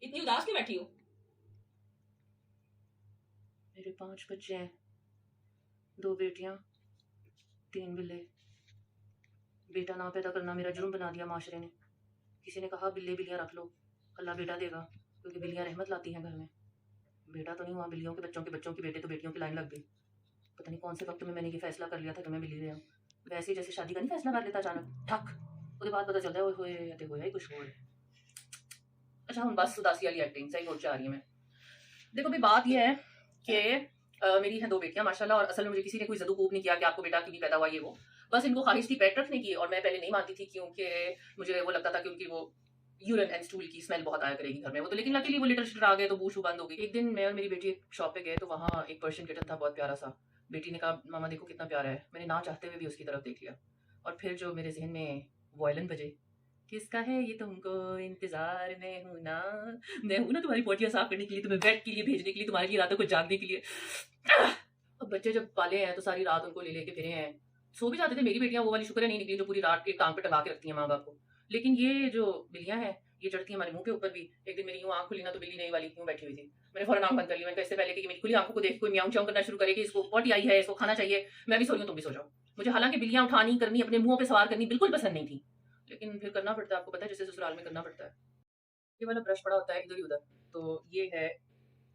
इतनी उदास क्यों बैठी हो? मेरे 5 बच्चे हैं, 2 बेटियां, 3 बिल्ले। बेटा ना पैदा करना मेरा जुर्म बना दिया माशरे ने। किसी ने कहा बिल्ले बिल्लियां रख लो, अल्लाह बेटा देगा, क्योंकि बिल्लियां रहमत लाती हैं घर में। बेटा तो नहीं हुआ, बिल्लियों के बच्चों की बेटे तो बेटियों की लाइन लग गई। पता नहीं कौन से वक्त में मैंने ये फैसला कर लिया था कि मैं बिल्ली ले आऊँ। वैसे ही जैसे शादी का नहीं फैसला कर लेता अचानक ठक, उसके बाद पता चलता है ओए होए ते होया ही कुछ और है। अच्छा हम बस उदासी वाली एक्टिंग सही नोट से आ रही है। मैं देखो अभी बात ये है कि मेरी हैं 2 बेटियां माशाल्लाह, और असल में मुझे किसी ने कोई ज़दूकूब नहीं किया कि आपको बेटा क्यों नहीं पैदा हुआ ये वो। बस इनको ख्वाहिश थी पेट रखने की, और मैं पहले नहीं मानती थी क्योंकि मुझे वो लगता था कि उनकी वो यूरिन एंड स्टूल की स्मेल बहुत आया करेगी घर में। वो तो लेकिन लकीली वो लिटर शिटर आ गए तो बू शू बंद हो गई। एक दिन मैं और मेरी बेटी एक शॉप पे गए तो वहाँ एक पर्शियन किटन था बहुत प्यारा सा। बेटी ने कहा मामा देखो कितना प्यारा है। मैंने ना चाहते हुए भी उसकी तरफ देख लिया, और फिर जो मेरे जहन में वॉयलिन बजे, किसका है ये तुमको इंतजार में हूं ना, मैं हूं ना तुम्हारी पोटियां साफ करने के लिए, तुम्हें बेड के लिए भेजने के लिए, तुम्हारी लिए रातों को जागने के लिए। अब बच्चे जब पाले हैं तो सारी रात उनको ले लेके फिरे हैं। सो भी जाते थे। मेरी बेटियां वो वाली शुक्र है नहीं निकली जो पूरी रात एक टांग पे टंगा के रखती हैं माँ बाप को। लेकिन ये जो बिल्लियां हैं ये चढ़ती हैं हमारे मुंह के ऊपर भी। एक दिन मेरी यूं आंख खुली ना तो बिल्ली नहीं वाली यूं बैठी हुई थी। मैंने फौरन आंख बंद कर ली। मैंने कहा इससे पहले कि मेरी खुली आंखों को देख कोई म्याऊं चाऊं करना शुरू करे कि इसको पॉटी आई है, इसको खाना चाहिए, मैं भी सो रही हूं तुम भी सो जाओ। मुझे हालांकि बिल्लियां उठानी करनी अपने मुंहों पे सवार करनी बिल्कुल पसंद नहीं थी, लेकिन फिर करना पड़ता है। आपको पता है जैसे ससुराल में करना पड़ता है। ये वाला ब्रश पड़ा होता है इधर ही उधर, तो ये है,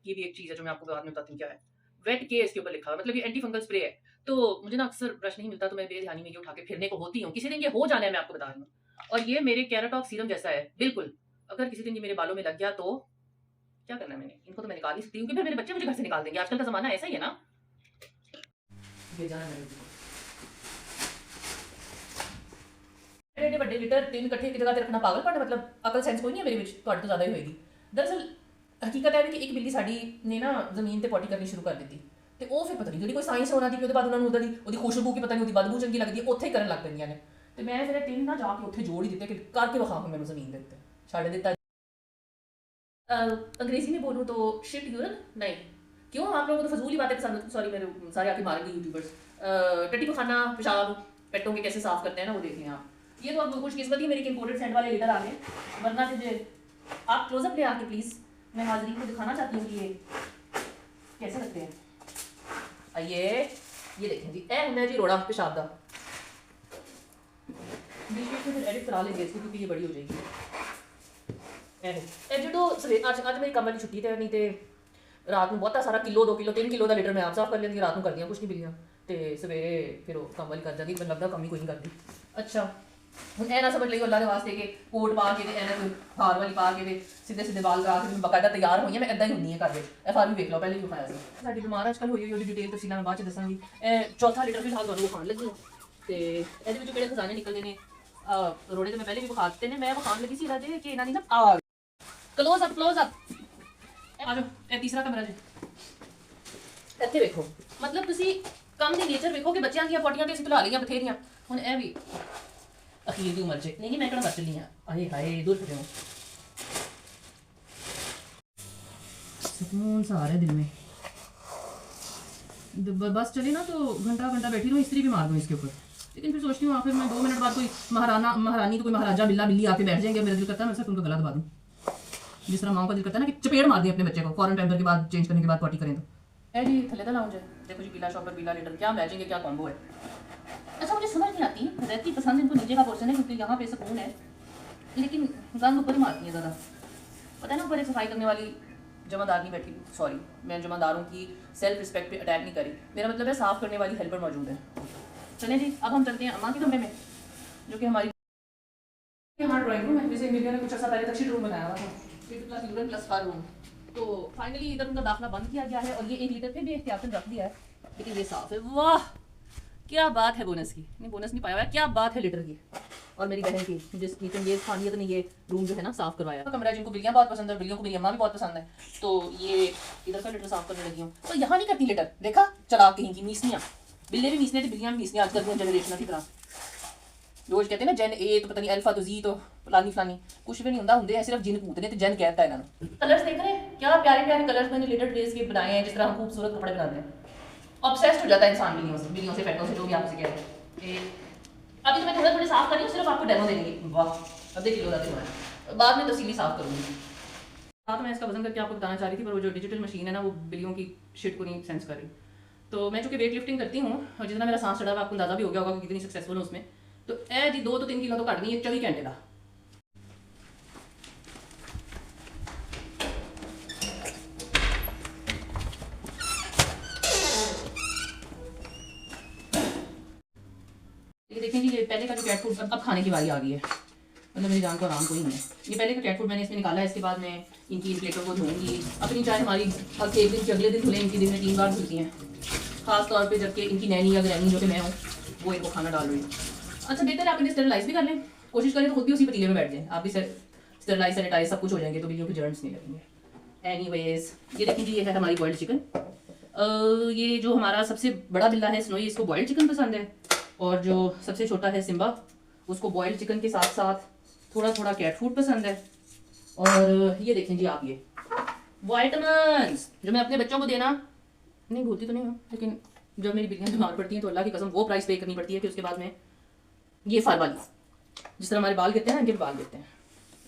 ये भी एक चीज़ है जो मैं आपको बाद में बताती हूँ क्या है। वेट के इसके ऊपर लिखा हुआ है, मतलब ये एंटी फंगल स्प्रे है। तो मुझे ना अक्सर ब्रश नहीं मिलता तो मैं बेध्यानी में ये उठा के फिरने को होती हूँ। किसी दिन ये हो जाना है मैं आपको बता रही हूँ। और ये मेरे कैराटॉक सीरम जैसा है बिल्कुल। अगर किसी दिन ये मेरे बालों में लग गया तो क्या करना है मैंने? इनको तो मैं निकाल ही सकती हूँ क्योंकि फिर मेरे बच्चे मुझे घर से निकाल देंगे। आजकल का ज़माना ऐसा ही है ना। ये जाना है एडे बड़े लीटर 3 इकट्ठे एक जगह ते रखना पागलपन है। मतलब अकल सेंस कोई नहीं है मेरे ਵਿੱਚ, ਤੁਹਾਡੇ ਤੋਂ ਜ਼ਿਆਦਾ ਹੀ ਹੋਏਗੀ। दरअसल हकीकत है कि एक बिल्ली साड़ी ने ना ਜ਼ਮੀਨ ਤੇ ਪੋਟੀ ਕਰਨੀ ਸ਼ੁਰੂ ਕਰ ਦਿੱਤੀ, ਤੇ ਉਹ ਫਿਰ ਪਤਾ ਨਹੀਂ ਜਿਹੜੀ ਕੋਈ ਸਾਇੰਸ ਹੋਣਾ ਦੀ ਕਿ ਉਹਦੇ ਬਾਅਦ ਉਹਨਾਂ ਨੂੰ ਉਹਦੀ ਖੁਸ਼ਬੂ ਕੀ ਪਤਾ ਨਹੀਂ ਉਹਦੀ ਬਦਬੂ ਚੰਗੀ ਲੱਗਦੀ ਹੈ ਉੱਥੇ ਹੀ ਕਰਨ ਲੱਗ ਪੈਂਦੀਆਂ ਨੇ। ਤੇ ਮੈਂ ਫਿਰ ਇਹ ਤਿੰਨ ਨਾ ਜਾ ਕੇ ਉੱਥੇ ਜੋੜ ਹੀ ਦਿੱਤੇ ਕਿ ਕਰਕੇ ਵਿਖਾ ਮੈਨੂੰ ਜ਼ਮੀਨ ਦੇ ਉੱਤੇ ਛੱਡ ਦਿੱਤਾ। अंग्रेजी में बोलूँ तो शिट यूरन नहीं, क्यों आप लोगों को तो फजूल ही बातें पसंद होती। सॉरी मेरे सारे आके मारेंगे यूट्यूबर्स। टट्टी पखाना पेशाब पेटों के कैसे साफ करते हैं ना वो देखें आप। ये तो अब कुछ किस्मत ही मेरी कि इंपोर्टेड सेंट वाले लीटर आ गए, वरना मुझे आप क्लोजअप ले आके प्लीज़, मैं हाजरीन को दिखाना चाहती हूँ कि ये कैसे लगते हैं। आइए ये देखें जी, ए है जी रोड़ा पेशाब का। बीच बीच में फिर एडिट करा लेंगे इसकी क्योंकि ये बड़ी हो जाएगी। जो अज मेरी कम वाली छुट्टी तो नहीं तो रात में बहुत सारा किलो 2 किलो 3 किलो का लीटर मैं आप साफ कर लेंदी, रात में कर दियाँ कुछ नहीं बिल्लियाँ, तो सवेरे फिर वो कम वाली कर जाती। मैंने लगता कम ही कोई नहीं करती। अच्छा हूँ ए ना समझ ली अल्लाह के वास्ते कि कोट पा के कोई हार वाली पा के सीधे सीधे बाल करा के बकायदा तैयार हुई है। मैं इदा ही होनी है घर में। FR भी देख लो पहले भी खाया से साड़ी बीमार आजकल हुई हुई डिटेल तफसील मैं बाद च दसांगी। चौथा लीटर फिलहाल तुहानू खाण लगी ते ਇਹਦੇ ਵਿੱਚੋਂ ਕਿਹੜੇ ਖਜ਼ਾਨੇ ਨਿਕਲਦੇ ਨੇ। रोड़े तो मैं पहले भी विखा दिते ने। मैं विखाण लगी सी इहदा जे कि इन्हां दी ना क्लोज अप आ जाओ। ਇਹ ਤੀਸਰਾ ਕਮਰਾ ਜੀ, ਇੱਥੇ ਵੇਖੋ। मतलब ਤੁਸੀਂ ਕੰਮ ਦੀ ਨੇਚਰ ਵੇਖੋ ਕਿ ਬੱਚਿਆਂ ਦੀਆਂ ਪੋਟੀਆਂ ਤੇ ਅਸੀਂ ਧੁਲਾ ਲਈਆਂ ਬਥੇਰੀਆਂ, ਹੁਣ ਇਹ ਵੀ ਅਖੀਰ ਦੀ ਉਮਰ 'ਚ ਨਹੀਂ ਮੈਂ ਕਿਹੜਾ ਕਰ ਚੱਲੀ ਆ। ਆਏ ਹਾਏ दूर फिर सुकून सा आ रहा है दिल में। बस चले ना तो घंटा घंटा बैठी रहूँ, इस्त्री भी मार दूँ इसके ऊपर, लेकिन फिर सोचती हूँ आखिर मैं 2 मिनट बाद कोई महारानी तो कोई महाराजा बिल्ली आके बैठ जाएंगे। मेरा दिल करता है मैं सिर्फ उनका गला दबा दूँ, जिस तरह माँ का दिल करता है ना कि चपेड़ मार दी अपने बच्चे को फॉरन पैम्पर के बाद चेंज करने के बाद पॉटी करें। तो जी थले का लाउंज है, देखो जी बिला शॉपर बिला लीटर क्या मैचिंग है, क्या कॉम्बो है। अच्छा मुझे समझ नहीं आती, रहती पसंद इनको नीचे का पोर्शन है क्योंकि यहाँ पे सुकून है, लेकिन गंद ऊपर ही मारती है ज़्यादा। पता है ना ऊपर एक सफाई करने वाली जमादार नहीं बैठी। सॉरी मैं जमादारों की सेल्फ रिस्पेक्ट पे अटैक नहीं करी, मेरा मतलब है साफ़ करने वाली हेल्पर मौजूद है। चलें जी अब हम चलते हैं अम्मा के कमरे में जो कि हमारी यहाँ ड्राइंग रूम है। जैसे इंडिया ने कुछ अर्सा पहले तक रूम बनाया हुआ था, प्लस हर रूम। तो फाइनली इधर उनका दाखिला बंद किया गया है और ये 1 लीटर पे भी एहतियातन रख दिया है, लेकिन ये साफ़ है। वाह क्या बात है बोनस की, नहीं बोनस नहीं पाया हुआ है, क्या बात है लीटर की। और मेरी बहन की जिसकी तो ये खानियत ने ये रूम जो है ना साफ़ करवाया। कमरा जिनको बिल्लियाँ बहुत पसंद है, बिल्लियों को मेरी अम्मा भी बहुत पसंद है, तो ये इधर का लीटर साफ़ करने लगी हूँ। तो यहाँ नहीं करती लीटर, देखा चला कहीं की मीसनियाँ, बिल्ले भी मीसने थे बिल्लियाँ भी मीसनियाँ आजकल की जनरेशन की तरह। रोज कहते हैं ना जैन ए तो पता नहीं अल्फा तो जी तो फलानी फलानी, कुछ भी नहीं होंगे सिर्फ जिन पूतने तो जैन कहता है इन्होंने। कलर्स देख रहे हैं क्या प्यारे प्यारे कलर्स मैंने लीटर ट्रेस के बनाए हैं, जिस तरह हम खूबसूरत कपड़े बनाते हैं। ऑब्सेस्ड हो जाता है इंसान बिल्लियों से पेटों से, जो भी आपसे कह रहे हैं। अभी तो मैं थोड़े थोड़े साफ कर रही हूँ, सिर्फ आपको डेमो देंगे। वाह अब 1 किलो का बाद में तफसीली साफ करूँगी। साथ मैं इसका वजन करके आपको बताना चाह रही थी, पर वो जो डिजिटल मशीन है ना वो बिल्लियों की शिट को नहीं सेंस कर रही। तो मैं चूँकि वेट लिफ्टिंग करती हूँ और जितना मेरा सांस चढ़ा हुआ आपको अंदाजा भी हो गया होगा कि कितनी सक्सेसफुल हूँ उसमें। तो ए जी 2 तो 3 किलो तो घट गई 24 घंटे का। ये देखें जी, ये पहले का जो कैट फूड अब खाने की बारी आ गई है, मतलब मेरी जान को आराम कोई नहीं है। ये पहले का कैट फूड मैंने इसमें निकाला है, इसके बाद मैं इनकी प्लेटों को धोऊंगी अपनी, चाहे हमारी एक दिन के अगले दिन धुलें, इनकी दिन में 3 बार धुलती हैं, खास तौर पे जबकि इनकी नैनी या ग्रैनी जो कि मैं हूँ वो इनको खाना डाल रही हूँ। अच्छा बेहतर है आप इन्हें स्टेरलाइज भी कर लें, कोशिश करें तो खुद भी उसी पतीले में बैठ जाएं, आप भी स्टेरलाइज सैनिटाइज सब कुछ हो जाएंगे तो बिल्लियों के जर्म्स नहीं लगेंगे। एनीवेज ये देखिए जी, ये है हमारी बॉइल्ड चिकन। ये जो हमारा सबसे बड़ा बिल्ला है स्नोई, इसको बॉइल्ड चिकन पसंद है, और जो सबसे छोटा है सिम्बा उसको बॉइल्ड चिकन के साथ साथ थोड़ा थोड़ा कैट फूड पसंद है। और ये देखें जी आप, ये वाइटमिन्स जो मैं अपने बच्चों को देना नहीं भूलती तो नहीं हूँ, लेकिन जब मेरी बिल्लियाँ बीमार पड़ती हैं तो अल्लाह की कसम वो प्राइस पे करनी पड़ती है कि उसके बाद में ये फार वाली, जिस तरह हमारे बाल गिरते हैं ना, इनके भी बाल गिरते हैं।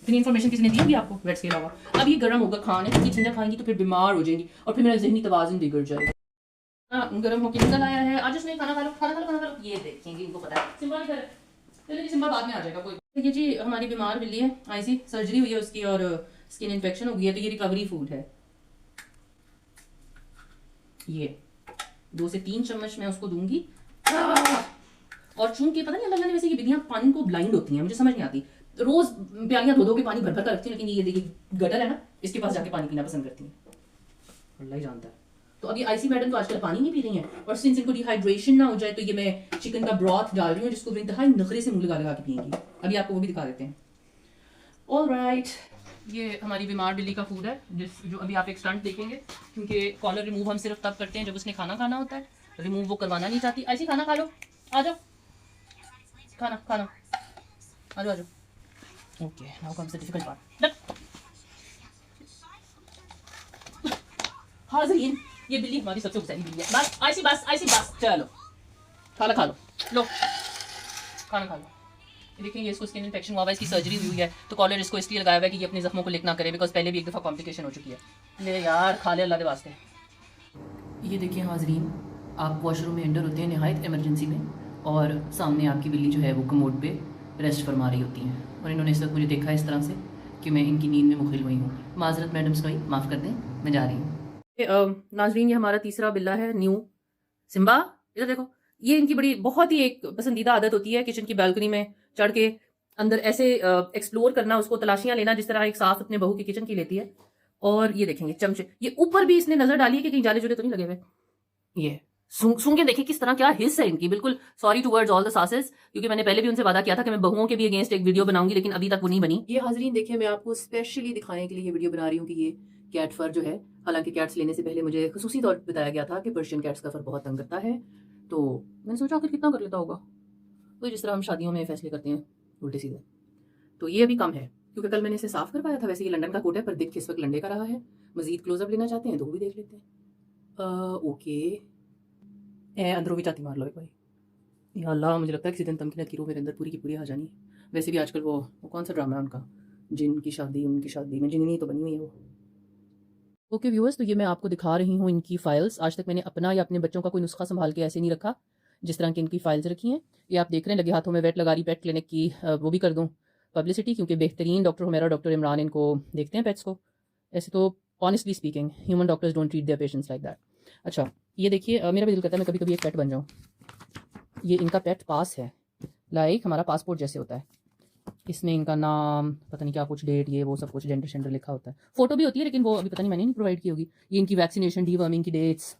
इतनी इन्फॉर्मेशन किसी ने दी होगी आपको वेट्स के अलावा। अब ये गर्म होगा, खाने की चीज़ें खाएंगी तो फिर बीमार हो जाएंगी और फिर मेरा जहनी तवाज़ुन बिगड़ जाएगा। हाँ गर्म होकर निकल आया है, आज उसने खाना खा लो खाना खा लो खाना खा लो, ये देखेंगे इनको पता है। सिंबा इधर, चलिए सिंबा बाद में आ जाएगा कोई। देखिए जी हमारी बीमार बिल्ली है, ऐसी सर्जरी हुई है उसकी और स्किन इन्फेक्शन हो गई है, तो ये रिकवरी फूड है। ये 2 से 3 चम्मच मैं उसको दूंगी। और चूंकि पता नहीं अल्लाह ने वैसे ये बिल्लियां पानी को ब्लाइंड होती हैं, मुझे समझ नहीं आती, रोज प्यालियां धो धो के पानी भर भर कर रखती हैं, लेकिन ये देखिए गटर है ना, इसके पास जाके पानी पीना पसंद करती हैं, अल्लाह ही जानता है। तो अभी आईसी मैडम तो आजकल पानी नहीं पी रही हैं, और सिंस इनको डिहाइड्रेशन ना हो जाए तो ये मैं चिकन का ब्रॉथ डाल रही हूँ जिसको इंतहाई नखरे से मुंह लगा लगा के पिएंगी। अभी आपको वो भी दिखा देते हैं। ऑलराइट, ये हमारी बीमार बिल्ली का फूड है, जो अभी आप एक स्टंट देखेंगे, क्योंकि कॉलर रिमूव हम सिर्फ तब करते हैं जब उसने खाना खाना होता है, रिमूव वो करवाना नहीं चाहती। ऐसी खाना खा लो, आ जाओ खाना खाना, आ जाओ आ जाओ। Okay now comes the difficult part. हाज़रीन, ये बिल्ली हमारी सबसे गुस्सैली बिल्ली है। बस ऐसी बस चलो खाना खा लो खाना खा लो। देखिए ये इसको स्किन इन्फेक्शन हुआ है, इसकी सर्जरी हुई है, तो कॉलर इसको इसलिए लगाया हुआ है कि ये अपने जख्मों को लिक ना करे, बिकॉज पहले भी एक दफ़ा कॉम्प्लिकेशन हो चुकी है। ले यार खा ले अल्लाह के वास्ते। ये देखिए हाज़रीन, आप वॉशरूम में एंटर होते हैं नहायत इमरजेंसी में, और सामने आपकी बिल्ली जो है वो कमोड पे रेस्ट फरमा रही होती हैं, और इन्होंने इस वक्त मुझे देखा इस तरह से कि मैं इनकी नींद में मुखिल हुई हूँ। माजरत मैडम स्नोई, माफ़ कर दें, मैं जा रही हूँ। नाजरीन ये हमारा तीसरा बिल्ला है न्यू सिम्बा। इधर देखो, ये इनकी बड़ी बहुत ही एक पसंदीदा आदत होती है किचन की बालकनी में चढ़ के अंदर ऐसे एक्सप्लोर करना, उसको तलाशियां लेना जिस तरह एक सास अपने बहू की किचन की लेती है। और ये देखेंगे चमचे, ये ऊपर भी इसने नजर डाली है कि कहीं जाले जुले तो नहीं लगे हुए। ये सूंघे देखें किस तरह, क्या हिस्स है इनकी। बिल्कुल sorry towards all the sauces, क्योंकि मैंने पहले भी उनसे वादा किया था कि मैं बहुओं के भी अगेंस्ट एक वीडियो बनाऊंगी, लेकिन अभी तक वो नहीं बनी। ये हाजरीन देखिए, मैं आपको स्पेशली दिखाने के लिए ये वीडियो बना रही हूँ कि ये कैट फर जो है, हालांकि कैट्स लेने से पहले मुझे खसूसी तौर पर बताया गया था कि पर्शियन कैट्स का फर बहुत तंग करता है, तो मैंने सोचा आखिर कितना कर लेता होगा, तो जिस तरह हम शादियों में फैसले करते हैं उल्टे सीधे, तो ये अभी कम है क्योंकि कल मैंने इसे साफ करवाया था। वैसे ये लंदन का कोट है, पर दिख इस वक्त लंडे का रहा है। मजीद क्लोजअप लेना चाहते हैं तो वो भी देख लेते हैं। ओके अंदरों भी चाती मार लो भाई, या अल्लाह मुझे लगता है किसी दिन तमकीन कीरों मेरे अंदर पूरी की पूरी आ जानी है। वैसे भी आजकल वो कौन सा ड्रामा है उनका, जिन की शादी, उनकी शादी में जिननी तो बनी हुई है वो। ओके व्यूअर्स, तो ये मैं आपको दिखा रही हूँ इनकी फाइल्स। आज तक मैंने अपना या अपने बच्चों का कोई नुस्खा संभाल के ऐसे नहीं रखा जिस तरह की इनकी फाइल्स रखी हैं। ये आप देख रहे हैं लगे हाथों में वेट लगा रही पेट क्लिनिक की, वो भी कर दूँ पब्लिसिटी, क्योंकि बेहतरीन डॉक्टर हुमैरा डॉक्टर इमरान इनको देखते हैं पेट्स को। ऐसे तो honestly speaking human doctors don't treat their patients like that. अच्छा ये देखिए, मेरा भी दिल करता है मैं कभी कभी एक पेट बन जाऊँ। ये इनका पेट पास है, लाइक हमारा पासपोर्ट जैसे होता है। इसमें इनका नाम, पता नहीं क्या कुछ, डेट, ये वो सब कुछ, जेंडर शेंडर लिखा होता है। फोटो भी होती है लेकिन वो अभी पता नहीं मैंने नहीं प्रोवाइड की होगी। ये इनकी वैक्सीनेशन, डीवर्मिंग की डेट्स,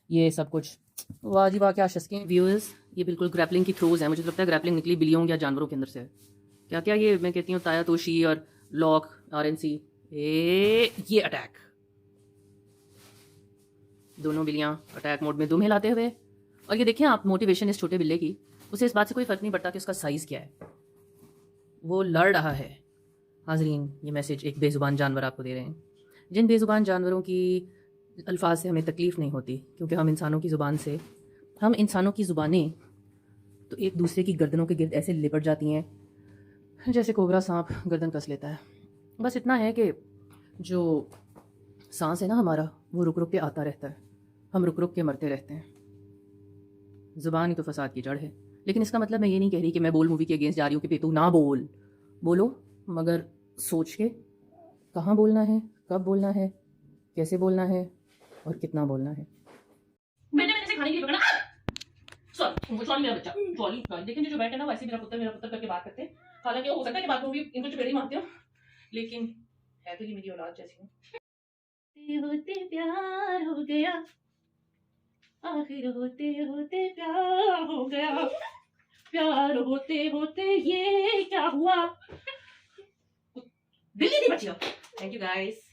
ये सब कुछ। वाह जी वाह, क्या शस्कें व्यूअर्स। ये बिल्कुल ग्रैपलिंग की थ्रोज है, मुझे तो लगता है ग्रैपलिंग निकली बिल्लियों या जानवरों के अंदर से है। क्या क्या ये मैं कहती हूँ, ताया तोशी और लॉक RNC। ये अटैक, दोनों बिल्लियाँ अटैक मोड में दुम हिलाते हुए। और ये देखिए आप, मोटिवेशन इस छोटे बिल्ले की, उसे इस बात से कोई फ़र्क नहीं पड़ता कि उसका साइज़ क्या है, वो लड़ रहा है। हाजरीन ये मैसेज एक बेज़ुबान जानवर आपको दे रहे हैं। जिन बेज़ुबान जानवरों की अल्फाज से हमें तकलीफ़ नहीं होती, क्योंकि हम इंसानों की ज़ुबान से, हम इंसानों की ज़ुबानें तो एक दूसरे की गर्दनों के गिर्द ऐसे लिपट जाती हैं जैसे कोबरा सांप गर्दन कस लेता है। बस इतना है कि जो सांस है ना हमारा, वो रुक रुक के आता रहता है, हम रुक रुक के मरते रहते हैं। ज़ुबान ही तो फसाद की जड़ है। लेकिन इसका मतलब मैं ये नहीं कह रही कि मैं बोल मूवी के अगेंस्ट जा रही हूँ कि तू ना बोल, बोलो, मगर सोच के कहाँ बोलना है, कब बोलना है, कैसे बोलना है और कितना बोलना है। मैंने मैंने से खाने के लिए पकड़ा। सॉरी मेरा बच्चा, सॉरी। लेकिन जो बैठे ना वैसे मेरा पुत्र करके बात करते हैं। हालांकि हो सकता है कि बात में भी इनको चपेड़ी मारते हो, लेकिन है तो ये मेरी औलाद जैसी हूँ। होते प्यार हो गया, आखिर होते होते प्यार हो गया, प्यार होते होते ये क्या हुआ। दिल्ली थी बच्चियों। Thank you guys.